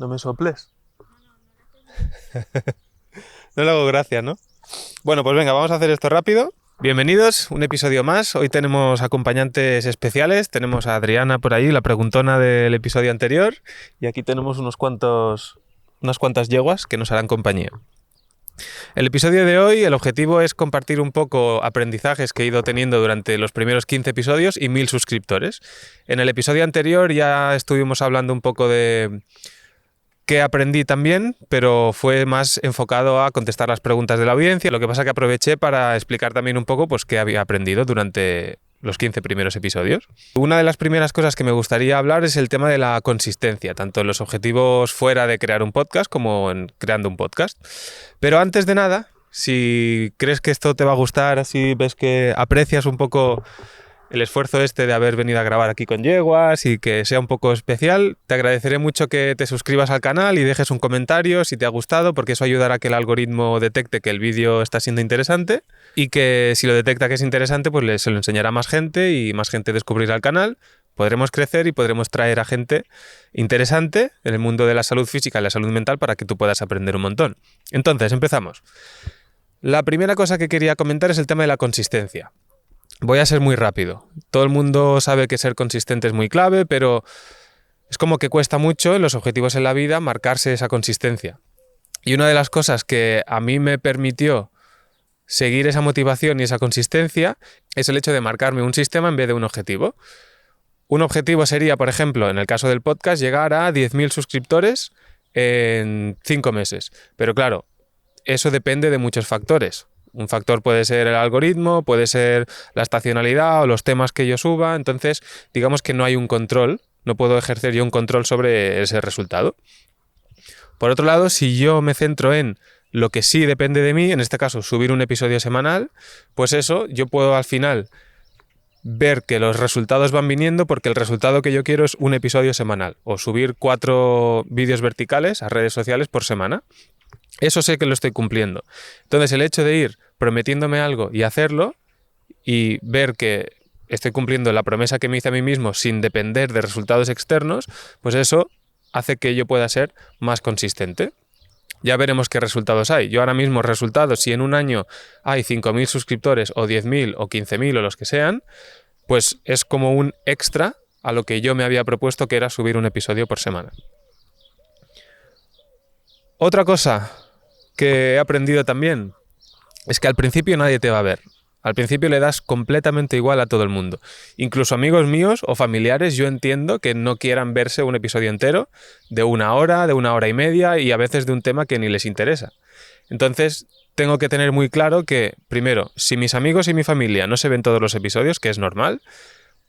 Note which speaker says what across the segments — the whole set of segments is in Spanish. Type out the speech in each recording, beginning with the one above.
Speaker 1: No me soples. No le hago gracia, ¿no? Bueno, pues venga, vamos a hacer esto rápido. Bienvenidos, un episodio más. Hoy tenemos acompañantes especiales. Tenemos a Adriana por ahí, la preguntona del episodio anterior. Y aquí tenemos unas cuantas yeguas que nos harán compañía. El episodio de hoy, el objetivo es compartir un poco aprendizajes que he ido teniendo durante los primeros 15 episodios y 1000 suscriptores. En el episodio anterior ya estuvimos hablando un poco de qué aprendí también, pero fue más enfocado a contestar las preguntas de la audiencia. Lo que pasa que aproveché para explicar también un poco pues, qué había aprendido durante los 15 primeros episodios. Una de las primeras cosas que me gustaría hablar es el tema de la consistencia, tanto en los objetivos fuera de crear un podcast como en creando un podcast. Pero antes de nada, si crees que esto te va a gustar, si ves que aprecias un poco el esfuerzo este de haber venido a grabar aquí con yeguas y que sea un poco especial, te agradeceré mucho que te suscribas al canal y dejes un comentario si te ha gustado, porque eso ayudará a que el algoritmo detecte que el vídeo está siendo interesante y que si lo detecta que es interesante, pues se lo enseñará a más gente y más gente descubrirá el canal. Podremos crecer y podremos traer a gente interesante en el mundo de la salud física y la salud mental para que tú puedas aprender un montón. Entonces, empezamos. La primera cosa que quería comentar es el tema de la consistencia. Voy a ser muy rápido. Todo el mundo sabe que ser consistente es muy clave, pero es como que cuesta mucho en los objetivos en la vida marcarse esa consistencia. Y una de las cosas que a mí me permitió seguir esa motivación y esa consistencia es el hecho de marcarme un sistema en vez de un objetivo. Un objetivo sería, por ejemplo, en el caso del podcast, llegar a 10.000 suscriptores en 5 meses. Pero claro, eso depende de muchos factores. Un factor puede ser el algoritmo, puede ser la estacionalidad o los temas que yo suba. Entonces, digamos que no hay un control, no puedo ejercer yo un control sobre ese resultado. Por otro lado, si yo me centro en lo que sí depende de mí, en este caso subir un episodio semanal, pues eso, yo puedo al final ver que los resultados van viniendo porque el resultado que yo quiero es un episodio semanal o subir 4 vídeos verticales a redes sociales por semana. Eso sé que lo estoy cumpliendo. Entonces el hecho de ir prometiéndome algo y hacerlo y ver que estoy cumpliendo la promesa que me hice a mí mismo sin depender de resultados externos, pues eso hace que yo pueda ser más consistente. Ya veremos qué resultados hay. Yo ahora mismo resultados, si en un año hay 5.000 suscriptores o 10.000 o 15.000 o los que sean, pues es como un extra a lo que yo me había propuesto, que era subir un episodio por semana. Otra cosa que he aprendido también es que al principio nadie te va a ver. Al principio le das completamente igual a todo el mundo. Incluso amigos míos o familiares, yo entiendo que no quieran verse un episodio entero de 1 hora, de 1 hora y media y a veces de un tema que ni les interesa. Entonces, tengo que tener muy claro que, primero, si mis amigos y mi familia no se ven todos los episodios, que es normal,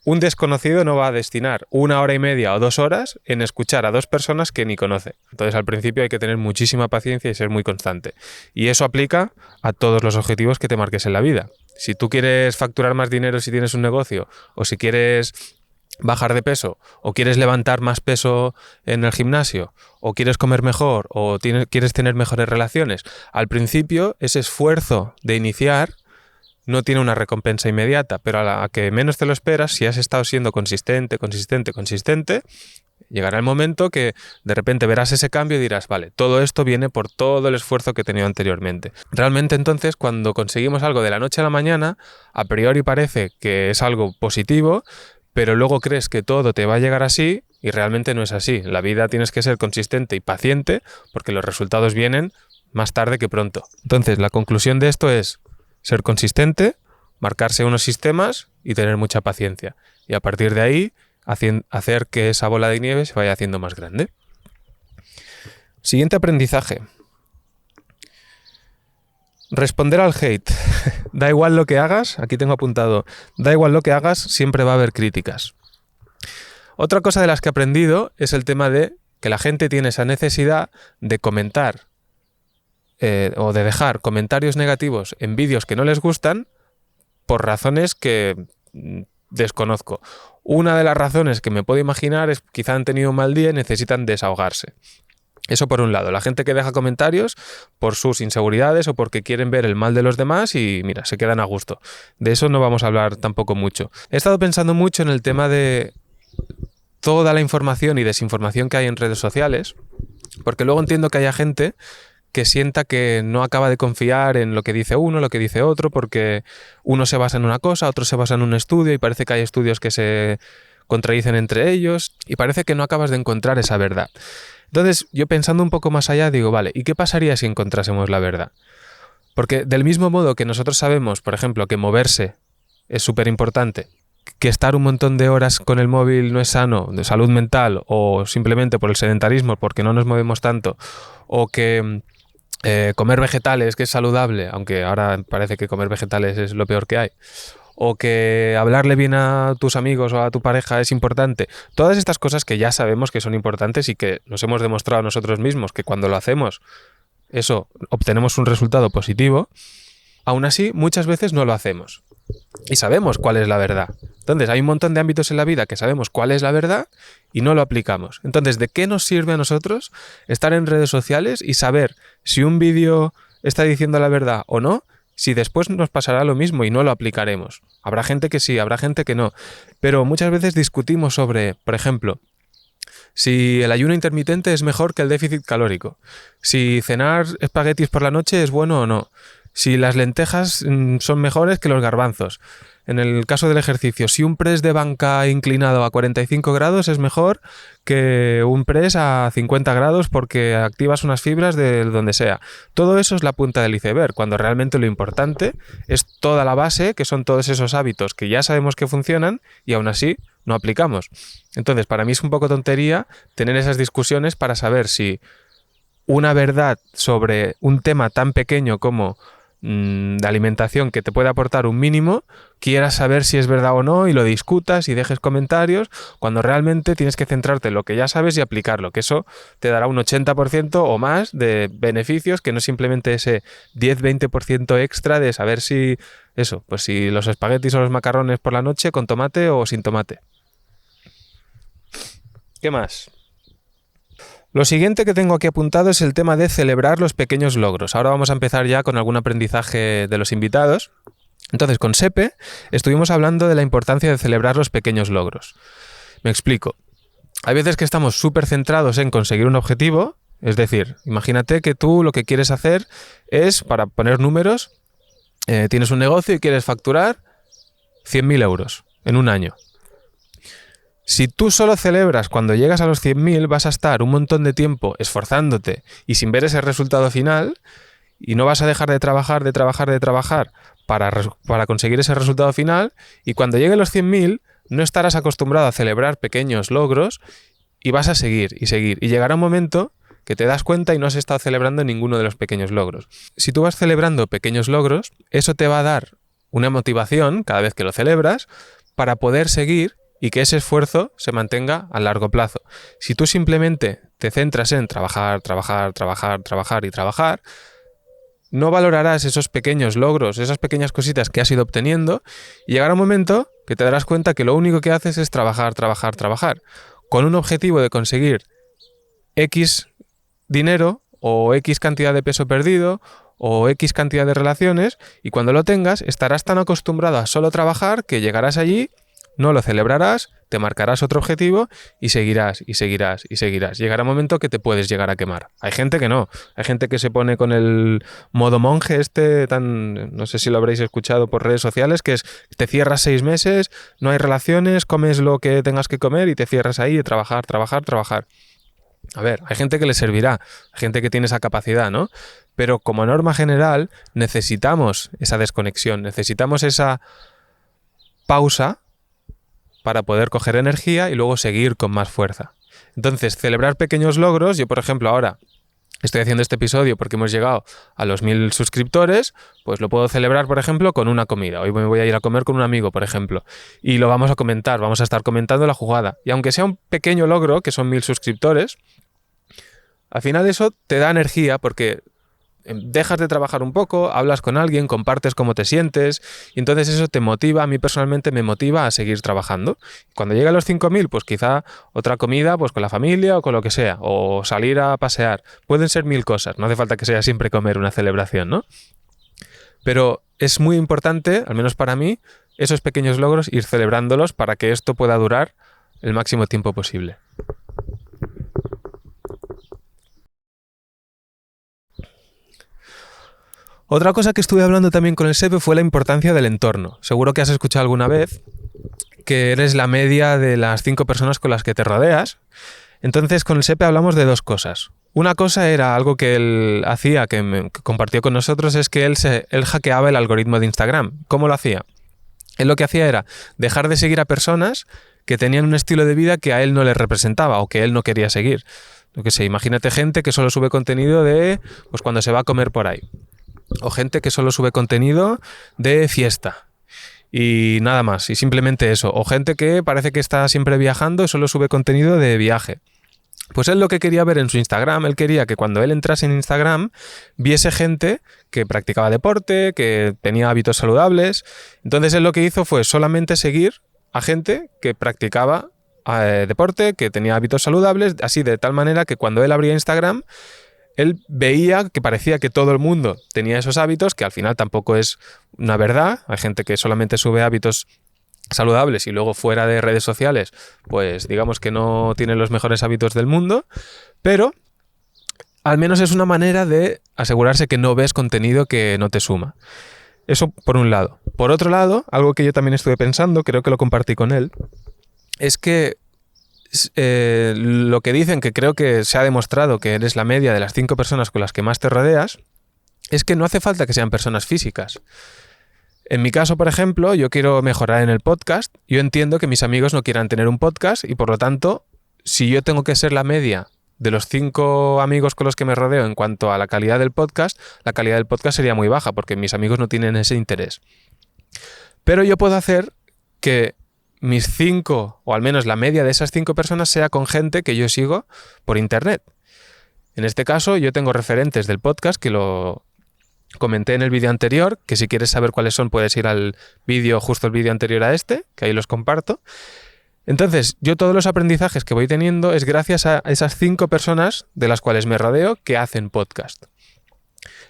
Speaker 1: un desconocido no va a destinar 1 hora y media o 2 horas en escuchar a 2 personas que ni conoce. Entonces, al principio hay que tener muchísima paciencia y ser muy constante. Y eso aplica a todos los objetivos que te marques en la vida. Si tú quieres facturar más dinero si tienes un negocio, o si quieres bajar de peso, o quieres levantar más peso en el gimnasio, o quieres comer mejor, o quieres tener mejores relaciones, al principio ese esfuerzo de iniciar no tiene una recompensa inmediata, pero a la que menos te lo esperas, si has estado siendo consistente, llegará el momento que de repente verás ese cambio y dirás, vale, todo esto viene por todo el esfuerzo que he tenido anteriormente. Realmente entonces, cuando conseguimos algo de la noche a la mañana, a priori parece que es algo positivo, pero luego crees que todo te va a llegar así y realmente no es así. En la vida tienes que ser consistente y paciente porque los resultados vienen más tarde que pronto. Entonces, la conclusión de esto es ser consistente, marcarse unos sistemas y tener mucha paciencia. Y a partir de ahí, hacer que esa bola de nieve se vaya haciendo más grande. Siguiente aprendizaje. Responder al hate. Da igual lo que hagas, aquí tengo apuntado, da igual lo que hagas, siempre va a haber críticas. Otra cosa de las que he aprendido es el tema de que la gente tiene esa necesidad de comentar o de dejar comentarios negativos en vídeos que no les gustan por razones que desconozco. Una de las razones que me puedo imaginar es que quizá han tenido un mal día y necesitan desahogarse. Eso por un lado, la gente que deja comentarios por sus inseguridades o porque quieren ver el mal de los demás y mira, se quedan a gusto. De eso no vamos a hablar tampoco mucho. He estado pensando mucho en el tema de toda la información y desinformación que hay en redes sociales Porque luego entiendo que haya gente que sienta que no acaba de confiar en lo que dice uno, lo que dice otro, porque uno se basa en una cosa, otro se basa en un estudio y parece que hay estudios que se contradicen entre ellos y parece que no acabas de encontrar esa verdad. Entonces, yo pensando un poco más allá, digo, vale, ¿y qué pasaría si encontrásemos la verdad? Porque del mismo modo que nosotros sabemos, por ejemplo, que moverse es súper importante, que estar un montón de horas con el móvil no es sano, de salud mental, o simplemente por el sedentarismo, porque no nos movemos tanto, o que comer vegetales, que es saludable, aunque ahora parece que comer vegetales es lo peor que hay, o que hablarle bien a tus amigos o a tu pareja es importante. Todas estas cosas que ya sabemos que son importantes y que nos hemos demostrado a nosotros mismos que cuando lo hacemos, eso, obtenemos un resultado positivo. Aún así, muchas veces no lo hacemos. Y sabemos cuál es la verdad. Entonces, hay un montón de ámbitos en la vida que sabemos cuál es la verdad y no lo aplicamos. Entonces, ¿de qué nos sirve a nosotros estar en redes sociales y saber si un vídeo está diciendo la verdad o no? Si después nos pasará lo mismo y no lo aplicaremos. Habrá gente que sí, habrá gente que no. Pero muchas veces discutimos sobre, por ejemplo, si el ayuno intermitente es mejor que el déficit calórico. Si cenar espaguetis por la noche es bueno o no. Si las lentejas son mejores que los garbanzos. En el caso del ejercicio, si un press de banca inclinado a 45 grados es mejor que un press a 50 grados porque activas unas fibras de donde sea. Todo eso es la punta del iceberg, cuando realmente lo importante es toda la base, que son todos esos hábitos que ya sabemos que funcionan y aún así no aplicamos. Entonces, para mí es un poco tontería tener esas discusiones para saber si una verdad sobre un tema tan pequeño como de alimentación que te puede aportar un mínimo, quieras saber si es verdad o no y lo discutas y dejes comentarios, cuando realmente tienes que centrarte en lo que ya sabes y aplicarlo, que eso te dará un 80% o más de beneficios, que no simplemente ese 10-20% extra de saber si eso, pues si los espaguetis o los macarrones por la noche con tomate o sin tomate. ¿Qué más? Lo siguiente que tengo aquí apuntado es el tema de celebrar los pequeños logros. Ahora vamos a empezar ya con algún aprendizaje de los invitados. Entonces, con Sepe estuvimos hablando de la importancia de celebrar los pequeños logros. Me explico. Hay veces que estamos súper centrados en conseguir un objetivo, es decir, imagínate que tú lo que quieres hacer es, para poner números, tienes un negocio y quieres facturar 100.000 euros en un año. Si tú solo celebras cuando llegas a los 100.000, vas a estar un montón de tiempo esforzándote y sin ver ese resultado final y no vas a dejar de trabajar para conseguir ese resultado final, y cuando lleguen los 100.000 no estarás acostumbrado a celebrar pequeños logros y vas a seguir y seguir. Y llegará un momento que te das cuenta y no has estado celebrando ninguno de los pequeños logros. Si tú vas celebrando pequeños logros, eso te va a dar una motivación cada vez que lo celebras para poder seguir y que ese esfuerzo se mantenga a largo plazo. Si tú simplemente te centras en trabajar, no valorarás esos pequeños logros, esas pequeñas cositas que has ido obteniendo, y llegará un momento que te darás cuenta que lo único que haces es trabajar, con un objetivo de conseguir X dinero o X cantidad de peso perdido o X cantidad de relaciones, y cuando lo tengas estarás tan acostumbrado a solo trabajar que llegarás allí, no lo celebrarás, te marcarás otro objetivo y seguirás. Llegará un momento que te puedes llegar a quemar. Hay gente que no. Hay gente que se pone con el modo monje no sé si lo habréis escuchado por redes sociales, que es, te cierras 6 meses, no hay relaciones, comes lo que tengas que comer y te cierras ahí de trabajar. A ver, hay gente que le servirá, hay gente que tiene esa capacidad, ¿no? Pero como norma general necesitamos esa desconexión, necesitamos esa pausa para poder coger energía y luego seguir con más fuerza. Entonces, celebrar pequeños logros. Yo, por ejemplo, ahora estoy haciendo este episodio porque hemos llegado a los 1.000 suscriptores, pues lo puedo celebrar, por ejemplo, con una comida. Hoy me voy a ir a comer con un amigo, por ejemplo, y lo vamos a comentar, vamos a estar comentando la jugada. Y aunque sea un pequeño logro, que son 1.000 suscriptores, al final eso te da energía porque dejas de trabajar un poco, hablas con alguien, compartes cómo te sientes, y entonces eso te motiva. A mí personalmente me motiva a seguir trabajando. Cuando llegue a los 5.000, pues quizá otra comida pues con la familia o con lo que sea, o salir a pasear. Pueden ser 1.000 cosas, no hace falta que sea siempre comer una celebración, ¿no? Pero es muy importante, al menos para mí, esos pequeños logros, ir celebrándolos para que esto pueda durar el máximo tiempo posible. Otra cosa que estuve hablando también con el Sepe fue la importancia del entorno. Seguro que has escuchado alguna vez que eres la media de las 5 personas con las que te rodeas. Entonces con el Sepe hablamos de 2 cosas. Una cosa era algo que él hacía, que compartió con nosotros, es que él hackeaba el algoritmo de Instagram. ¿Cómo lo hacía? Él lo que hacía era dejar de seguir a personas que tenían un estilo de vida que a él no le representaba o que él no quería seguir. Lo que sé, imagínate gente que solo sube contenido de pues cuando se va a comer por ahí. O gente que solo sube contenido de fiesta. Y nada más, y simplemente eso. O gente que parece que está siempre viajando y solo sube contenido de viaje. Pues él lo que quería ver en su Instagram, él quería que cuando él entrase en Instagram viese gente que practicaba deporte, que tenía hábitos saludables. Entonces él lo que hizo fue solamente seguir a gente que practicaba deporte, que tenía hábitos saludables, así de tal manera que cuando él abría Instagram, él veía que parecía que todo el mundo tenía esos hábitos, que al final tampoco es una verdad. Hay gente que solamente sube hábitos saludables y luego fuera de redes sociales, pues digamos que no tiene los mejores hábitos del mundo, pero al menos es una manera de asegurarse que no ves contenido que no te suma. Eso por un lado. Por otro lado, algo que yo también estuve pensando, creo que lo compartí con él, es que lo que dicen, que creo que se ha demostrado que eres la media de las 5 personas con las que más te rodeas, es que no hace falta que sean personas físicas. En mi caso, por ejemplo, yo quiero mejorar en el podcast. Yo entiendo que mis amigos no quieran tener un podcast y por lo tanto, si yo tengo que ser la media de los 5 amigos con los que me rodeo en cuanto a la calidad del podcast, la calidad del podcast sería muy baja porque mis amigos no tienen ese interés. Pero yo puedo hacer que mis 5, o al menos la media de esas 5 personas, sea con gente que yo sigo por internet. En este caso, yo tengo referentes del podcast que lo comenté en el vídeo anterior, que si quieres saber cuáles son puedes ir al vídeo, justo el vídeo anterior a este, que ahí los comparto. Entonces, yo todos los aprendizajes que voy teniendo es gracias a esas 5 personas de las cuales me rodeo que hacen podcast.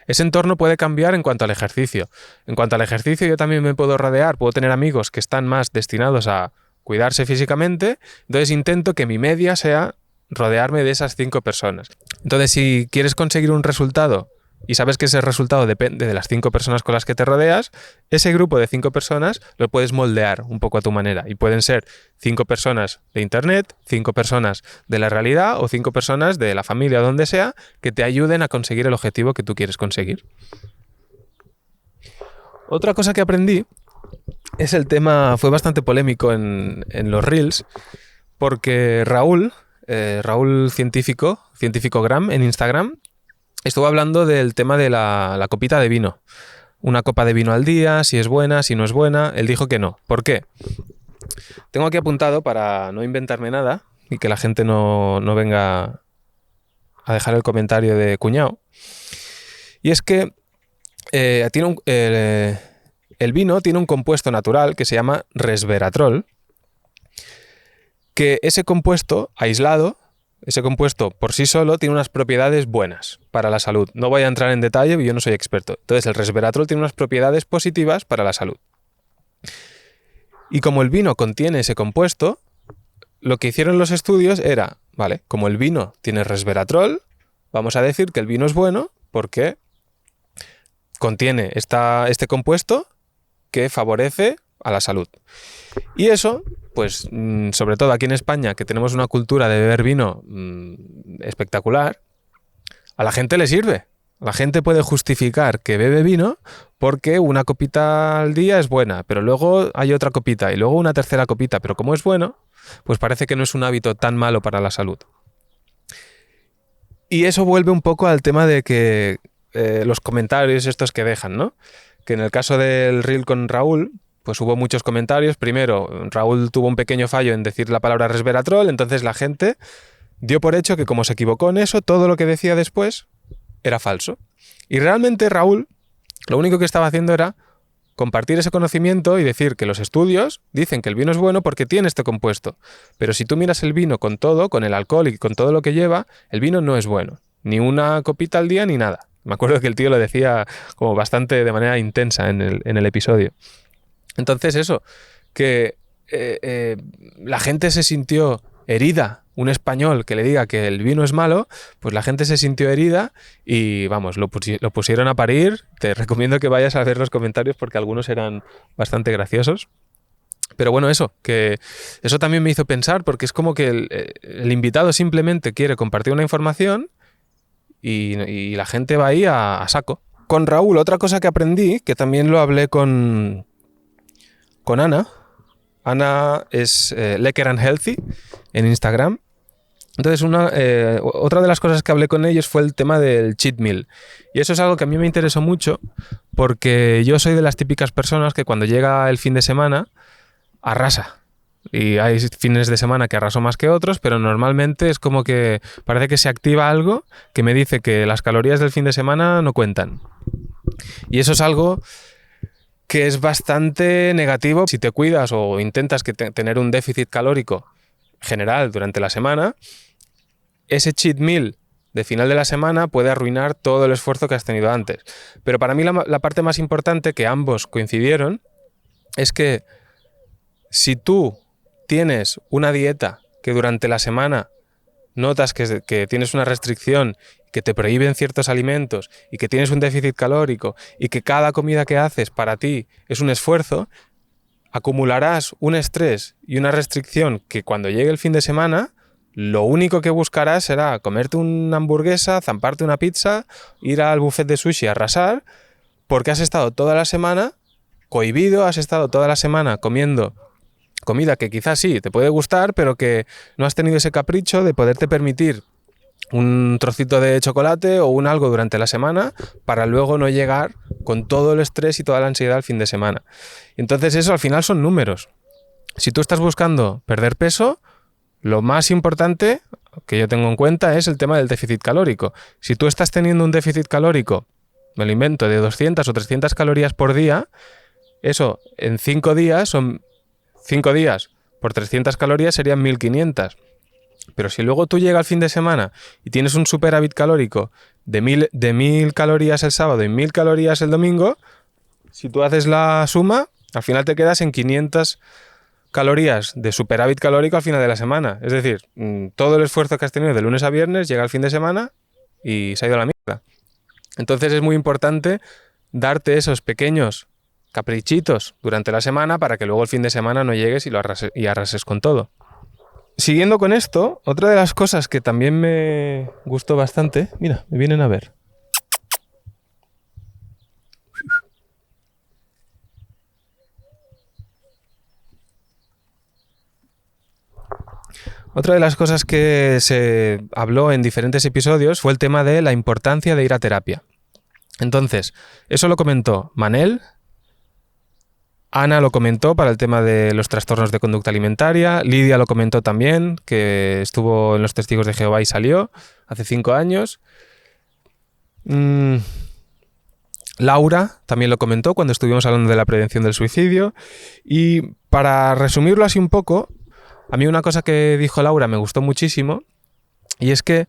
Speaker 1: Ese entorno puede cambiar en cuanto al ejercicio. En cuanto al ejercicio, yo también me puedo rodear, puedo tener amigos que están más destinados a cuidarse físicamente, entonces intento que mi media sea rodearme de esas 5 personas. Entonces, si quieres conseguir un resultado y sabes que ese resultado depende de las 5 personas con las que te rodeas, ese grupo de 5 personas lo puedes moldear un poco a tu manera. Y pueden ser 5 personas de internet, 5 personas de la realidad o 5 personas de la familia o donde sea que te ayuden a conseguir el objetivo que tú quieres conseguir. Otra cosa que aprendí es el tema, fue bastante polémico en los Reels, porque Raúl científico Gram en Instagram, estuvo hablando del tema de la copita de vino. Una copa de vino al día, si es buena, si no es buena. Él dijo que no. ¿Por qué? Tengo aquí apuntado para no inventarme nada y que la gente no venga a dejar el comentario de cuñado. Y es que el vino tiene un compuesto natural que se llama resveratrol, que ese compuesto aislado, ese compuesto por sí solo tiene unas propiedades buenas para la salud. No voy a entrar en detalle, yo no soy experto. Entonces, el resveratrol tiene unas propiedades positivas para la salud. Y como el vino contiene ese compuesto, lo que hicieron los estudios era, vale, como el vino tiene resveratrol, vamos a decir que el vino es bueno porque contiene este compuesto que favorece a la salud. Y eso, pues sobre todo aquí en España, que tenemos una cultura de beber vino espectacular, a la gente le sirve. La gente puede justificar que bebe vino porque una copita al día es buena, pero luego hay otra copita y luego una tercera copita, pero como es bueno, pues parece que no es un hábito tan malo para la salud. Y eso vuelve un poco al tema de que los comentarios estos que dejan, ¿no? Que en el caso del reel con Raúl, pues hubo muchos comentarios. Primero, Raúl tuvo un pequeño fallo en decir la palabra resveratrol, entonces la gente dio por hecho que como se equivocó en eso, todo lo que decía después era falso. Y realmente Raúl lo único que estaba haciendo era compartir ese conocimiento y decir que los estudios dicen que el vino es bueno porque tiene este compuesto. Pero si tú miras el vino con todo, con el alcohol y con todo lo que lleva, el vino no es bueno. Ni una copita al día ni nada. Me acuerdo que el tío lo decía como bastante de manera intensa en el episodio. Entonces eso, que la gente se sintió herida un español que le diga que el vino es malo, pues la gente se sintió herida y vamos, lo pusieron a parir. Te recomiendo que vayas a ver los comentarios porque algunos eran bastante graciosos. Pero bueno, que eso también me hizo pensar, porque es como que el invitado simplemente quiere compartir una información y la gente va ahí a saco. Con Raúl, otra cosa que aprendí, que también lo hablé con Ana. Ana es Lecker and Healthy en Instagram. Entonces, otra de las cosas que hablé con ellos fue el tema del cheat meal. Y eso es algo que a mí me interesó mucho, porque yo soy de las típicas personas que cuando llega el fin de semana arrasa. Y hay fines de semana que arraso más que otros, pero normalmente es como que parece que se activa algo que me dice que las calorías del fin de semana no cuentan. Y eso es algo que es bastante negativo. Si te cuidas o intentas tener un déficit calórico general durante la semana, ese cheat meal de final de la semana puede arruinar todo el esfuerzo que has tenido antes. Pero para mí la parte más importante, que ambos coincidieron, es que si tú tienes una dieta que durante la semana notas que tienes una restricción, que te prohíben ciertos alimentos y que tienes un déficit calórico y que cada comida que haces para ti es un esfuerzo, acumularás un estrés y una restricción que cuando llegue el fin de semana, lo único que buscarás será comerte una hamburguesa, zamparte una pizza, ir al buffet de sushi a arrasar, porque has estado toda la semana cohibido, has estado toda la semana comiendo comida que quizás sí te puede gustar, pero que no has tenido ese capricho de poderte permitir un trocito de chocolate o un algo durante la semana para luego no llegar con todo el estrés y toda la ansiedad al fin de semana. Entonces eso al final son números. Si tú estás buscando perder peso, lo más importante que yo tengo en cuenta es el tema del déficit calórico. Si tú estás teniendo un déficit calórico, me lo invento, de 200 o 300 calorías por día, eso en 5 días son 5 días por 300 calorías serían 1500. Pero si luego tú llegas al fin de semana y tienes un superávit calórico de 1000 calorías el sábado y 1000 calorías el domingo, si tú haces la suma, al final te quedas en 500 calorías de superávit calórico al final de la semana. Es decir, todo el esfuerzo que has tenido de lunes a viernes llega al fin de semana y se ha ido a la mierda. Entonces es muy importante darte esos pequeños caprichitos durante la semana para que luego el fin de semana no llegues y arrases con todo. Siguiendo con esto, otra de las cosas que también me gustó bastante, mira, me vienen a ver. Otra de las cosas que se habló en diferentes episodios fue el tema de la importancia de ir a terapia. Entonces, eso lo comentó Manel, Ana lo comentó para el tema de los trastornos de conducta alimentaria, Lidia lo comentó también, que estuvo en los Testigos de Jehová y salió hace 5 años. Laura también lo comentó cuando estuvimos hablando de la prevención del suicidio. Y para resumirlo así un poco, a mí una cosa que dijo Laura me gustó muchísimo, y es que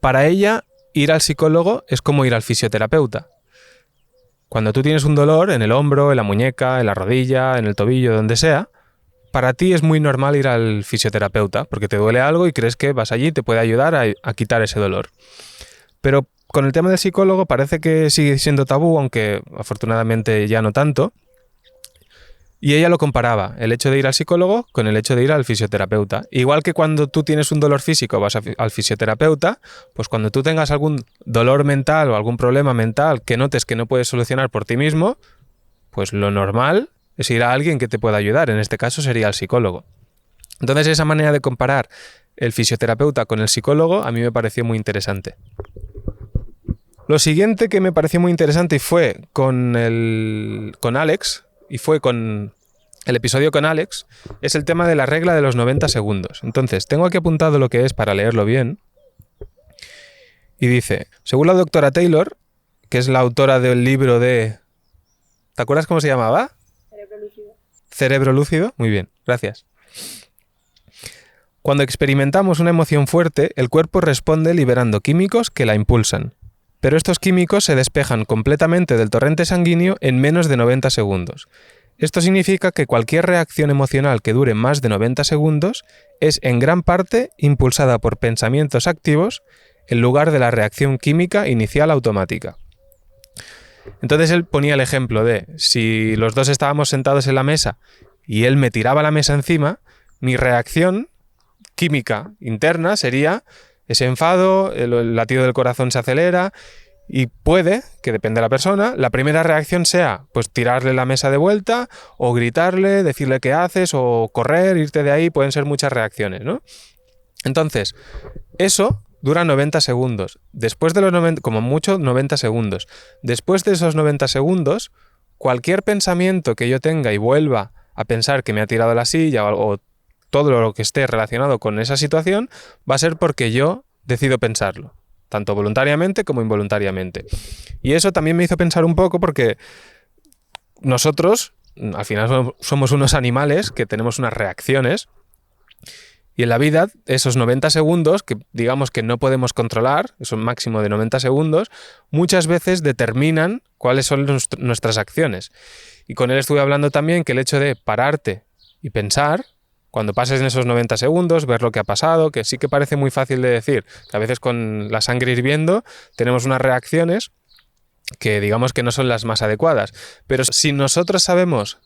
Speaker 1: para ella ir al psicólogo es como ir al fisioterapeuta. Cuando tú tienes un dolor en el hombro, en la muñeca, en la rodilla, en el tobillo, donde sea, para ti es muy normal ir al fisioterapeuta porque te duele algo y crees que vas allí y te puede ayudar a quitar ese dolor. Pero con el tema del psicólogo parece que sigue siendo tabú, aunque afortunadamente ya no tanto. Y ella lo comparaba, el hecho de ir al psicólogo con el hecho de ir al fisioterapeuta. Igual que cuando tú tienes un dolor físico vas al fisioterapeuta, pues cuando tú tengas algún dolor mental o algún problema mental que notes que no puedes solucionar por ti mismo, pues lo normal es ir a alguien que te pueda ayudar. En este caso sería el psicólogo. Entonces esa manera de comparar el fisioterapeuta con el psicólogo a mí me pareció muy interesante. Lo siguiente que me pareció muy interesante y fue con Alex, y fue con el episodio con Alex, es el tema de la regla de los 90 segundos. Entonces, tengo aquí apuntado lo que es para leerlo bien. Y dice, según la doctora Taylor, que es la autora del libro de... ¿Te acuerdas cómo se llamaba?
Speaker 2: Cerebro lúcido.
Speaker 1: Cerebro lúcido, muy bien, gracias. Cuando experimentamos una emoción fuerte, el cuerpo responde liberando químicos que la impulsan. Pero estos químicos se despejan completamente del torrente sanguíneo en menos de 90 segundos. Esto significa que cualquier reacción emocional que dure más de 90 segundos es en gran parte impulsada por pensamientos activos en lugar de la reacción química inicial automática. Entonces él ponía el ejemplo de si los dos estábamos sentados en la mesa y él me tiraba la mesa encima, mi reacción química interna sería ese enfado, el latido del corazón se acelera y puede, que depende de la persona, la primera reacción sea pues tirarle la mesa de vuelta o gritarle, decirle qué haces o correr, irte de ahí, pueden ser muchas reacciones, ¿no? Entonces, eso dura 90 segundos. Después de los 90, como mucho 90 segundos. Después de esos 90 segundos, cualquier pensamiento que yo tenga y vuelva a pensar que me ha tirado la silla o todo lo que esté relacionado con esa situación, va a ser porque yo decido pensarlo, tanto voluntariamente como involuntariamente. Y eso también me hizo pensar un poco porque nosotros, al final, somos unos animales que tenemos unas reacciones y en la vida esos 90 segundos, que digamos que no podemos controlar, es un máximo de 90 segundos, muchas veces determinan cuáles son nuestras acciones. Y con él estuve hablando también que el hecho de pararte y pensar, cuando pases en esos 90 segundos, ver lo que ha pasado, que sí que parece muy fácil de decir, que a veces con la sangre hirviendo tenemos unas reacciones que digamos que no son las más adecuadas. Pero si nosotros sabemos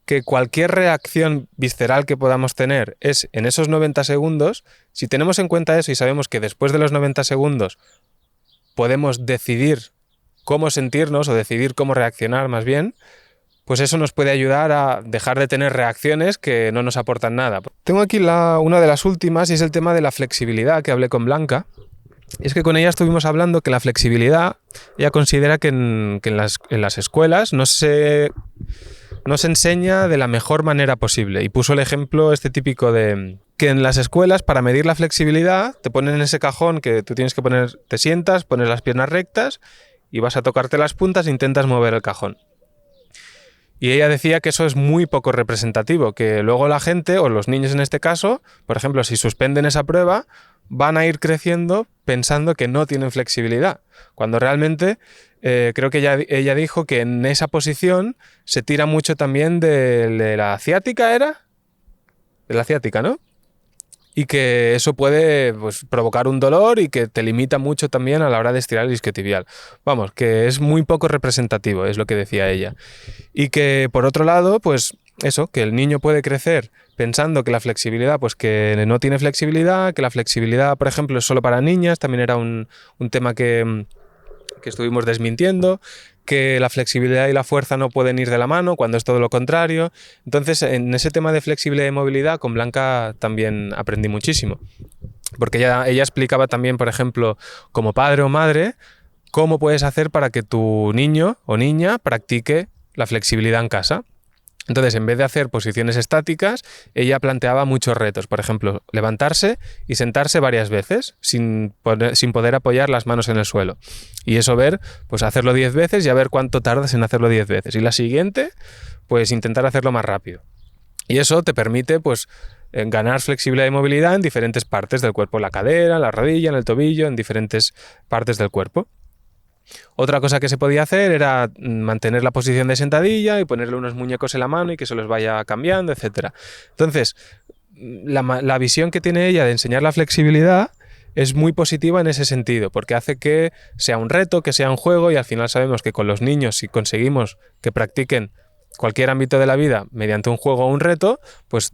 Speaker 1: que cualquier reacción visceral que podamos tener es en esos 90 segundos, si tenemos en cuenta eso y sabemos que después de los 90 segundos podemos decidir cómo sentirnos o decidir cómo reaccionar más bien, pues eso nos puede ayudar a dejar de tener reacciones que no nos aportan nada. Tengo aquí una de las últimas y es el tema de la flexibilidad que hablé con Blanca. Y es que con ella estuvimos hablando que la flexibilidad, ella considera que en las escuelas no se enseña de la mejor manera posible. Y puso el ejemplo este típico de que en las escuelas para medir la flexibilidad te ponen en ese cajón que tú tienes que poner, te sientas, pones las piernas rectas y vas a tocarte las puntas e intentas mover el cajón. Y ella decía que eso es muy poco representativo, que luego la gente, o los niños en este caso, por ejemplo, si suspenden esa prueba, van a ir creciendo pensando que no tienen flexibilidad, cuando realmente creo que ella dijo que en esa posición se tira mucho también de la ciática, ¿era? De la ciática, ¿no? Y que eso puede pues, provocar un dolor y que te limita mucho también a la hora de estirar el isquiotibial. Vamos, que es muy poco representativo, es lo que decía ella. Y que por otro lado, pues eso, que el niño puede crecer pensando que la flexibilidad, pues que no tiene flexibilidad, que la flexibilidad, por ejemplo, es solo para niñas, también era un tema que estuvimos desmintiendo, que la flexibilidad y la fuerza no pueden ir de la mano, cuando es todo lo contrario. Entonces, en ese tema de flexibilidad y movilidad, con Blanca también aprendí muchísimo. Porque ella explicaba también, por ejemplo, como padre o madre, cómo puedes hacer para que tu niño o niña practique la flexibilidad en casa. Entonces, en vez de hacer posiciones estáticas, ella planteaba muchos retos. Por ejemplo, levantarse y sentarse varias veces sin poder apoyar las manos en el suelo. Y eso pues hacerlo 10 veces y a ver cuánto tardas en hacerlo 10 veces. Y la siguiente, pues intentar hacerlo más rápido. Y eso te permite, pues, ganar flexibilidad y movilidad en diferentes partes del cuerpo. La cadera, la rodilla, en el tobillo, en diferentes partes del cuerpo. Otra cosa que se podía hacer era mantener la posición de sentadilla y ponerle unos muñecos en la mano y que se los vaya cambiando, etc. Entonces, la visión que tiene ella de enseñar la flexibilidad es muy positiva en ese sentido, porque hace que sea un reto, que sea un juego, y al final sabemos que con los niños, si conseguimos que practiquen cualquier ámbito de la vida mediante un juego o un reto, pues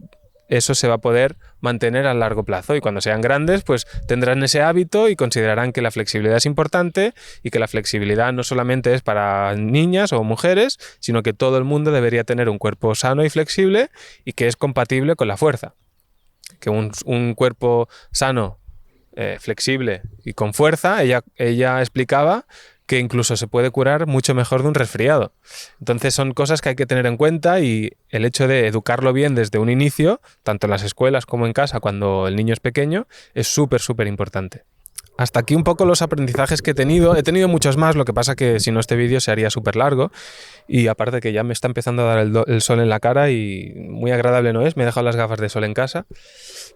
Speaker 1: eso se va a poder mantener a largo plazo, y cuando sean grandes pues tendrán ese hábito y considerarán que la flexibilidad es importante y que la flexibilidad no solamente es para niñas o mujeres, sino que todo el mundo debería tener un cuerpo sano y flexible y que es compatible con la fuerza. Que un cuerpo sano, flexible y con fuerza, ella explicaba que incluso se puede curar mucho mejor de un resfriado. Entonces son cosas que hay que tener en cuenta, y el hecho de educarlo bien desde un inicio, tanto en las escuelas como en casa cuando el niño es pequeño, es súper importante. Hasta aquí un poco los aprendizajes que he tenido. He tenido muchos más, lo que pasa que si no este vídeo se haría súper largo, y aparte que ya me está empezando a dar el sol en la cara y muy agradable no es, me he dejado las gafas de sol en casa.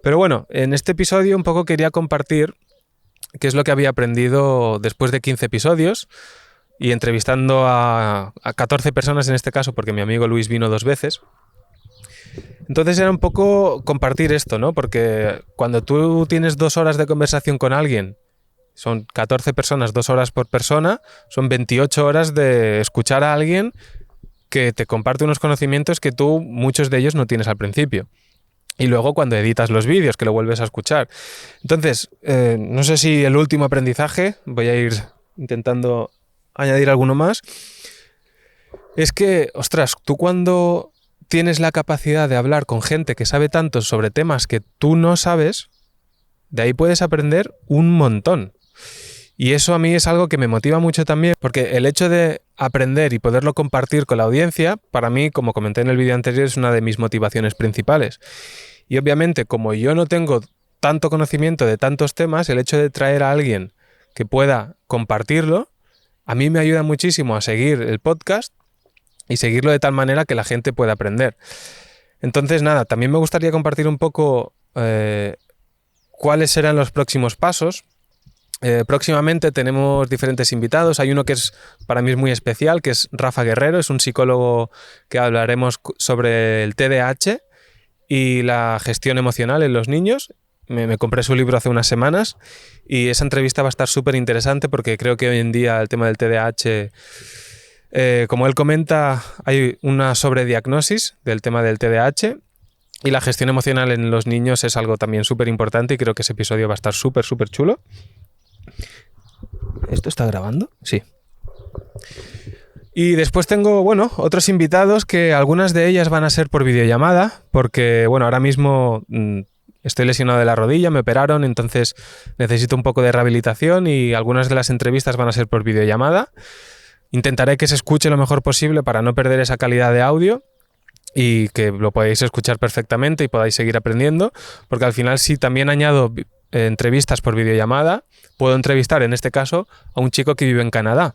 Speaker 1: Pero bueno, en este episodio un poco quería compartir qué es lo que había aprendido después de 15 episodios, y entrevistando a 14 personas en este caso, porque mi amigo Luis vino 2 veces. Entonces era un poco compartir esto, ¿no? Porque cuando tú tienes 2 horas de conversación con alguien, son 14 personas, 2 horas por persona, son 28 horas de escuchar a alguien que te comparte unos conocimientos que tú, muchos de ellos, no tienes al principio. Y luego cuando editas los vídeos, que lo vuelves a escuchar. Entonces, no sé si el último aprendizaje, voy a ir intentando añadir alguno más, es que, ostras, tú cuando tienes la capacidad de hablar con gente que sabe tanto sobre temas que tú no sabes, de ahí puedes aprender un montón. Y eso a mí es algo que me motiva mucho también, porque el hecho de aprender y poderlo compartir con la audiencia, para mí, como comenté en el vídeo anterior, es una de mis motivaciones principales. Y obviamente, como yo no tengo tanto conocimiento de tantos temas, el hecho de traer a alguien que pueda compartirlo, a mí me ayuda muchísimo a seguir el podcast y seguirlo de tal manera que la gente pueda aprender. Entonces, nada, también me gustaría compartir un poco cuáles serán los próximos pasos. Próximamente tenemos diferentes invitados. Hay uno que es para mí es muy especial, que es Rafa Guerrero, es un psicólogo que hablaremos sobre el TDAH y la gestión emocional en los niños. Me compré su libro hace unas semanas y esa entrevista va a estar súper interesante porque creo que hoy en día el tema del TDAH, como él comenta, hay una sobrediagnosis del tema del TDAH y la gestión emocional en los niños es algo también súper importante y creo que ese episodio va a estar súper chulo. ¿Esto está grabando? Sí. Y después tengo, otros invitados que algunas de ellas van a ser por videollamada, porque, ahora mismo estoy lesionado de la rodilla, me operaron, entonces necesito un poco de rehabilitación y algunas de las entrevistas van a ser por videollamada. Intentaré que se escuche lo mejor posible para no perder esa calidad de audio y que lo podáis escuchar perfectamente y podáis seguir aprendiendo, porque al final si también añado entrevistas por videollamada, puedo entrevistar en este caso a un chico que vive en Canadá.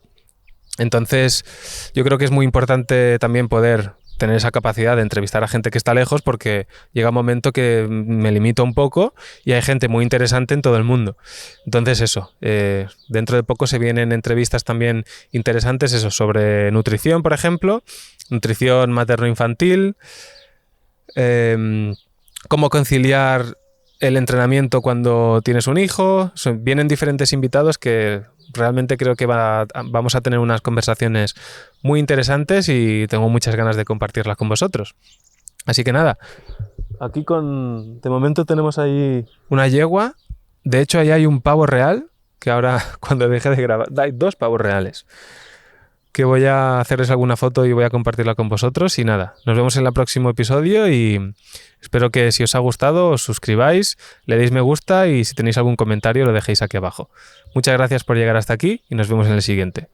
Speaker 1: Entonces yo creo que es muy importante también poder tener esa capacidad de entrevistar a gente que está lejos, porque llega un momento que me limito un poco y hay gente muy interesante en todo el mundo. Entonces eso, dentro de poco se vienen entrevistas también interesantes, eso, sobre nutrición, por ejemplo, nutrición materno-infantil, cómo conciliar el entrenamiento cuando tienes un hijo. Vienen diferentes invitados que realmente creo que vamos a tener unas conversaciones muy interesantes y tengo muchas ganas de compartirlas con vosotros. Así que nada, aquí de momento tenemos ahí una yegua. De hecho, ahí hay un pavo real, que ahora cuando deje de grabar, hay 2 pavos reales, que voy a hacerles alguna foto y voy a compartirla con vosotros. Y nada, nos vemos en el próximo episodio y espero que si os ha gustado os suscribáis, le deis me gusta y si tenéis algún comentario lo dejéis aquí abajo. Muchas gracias por llegar hasta aquí y nos vemos en el siguiente.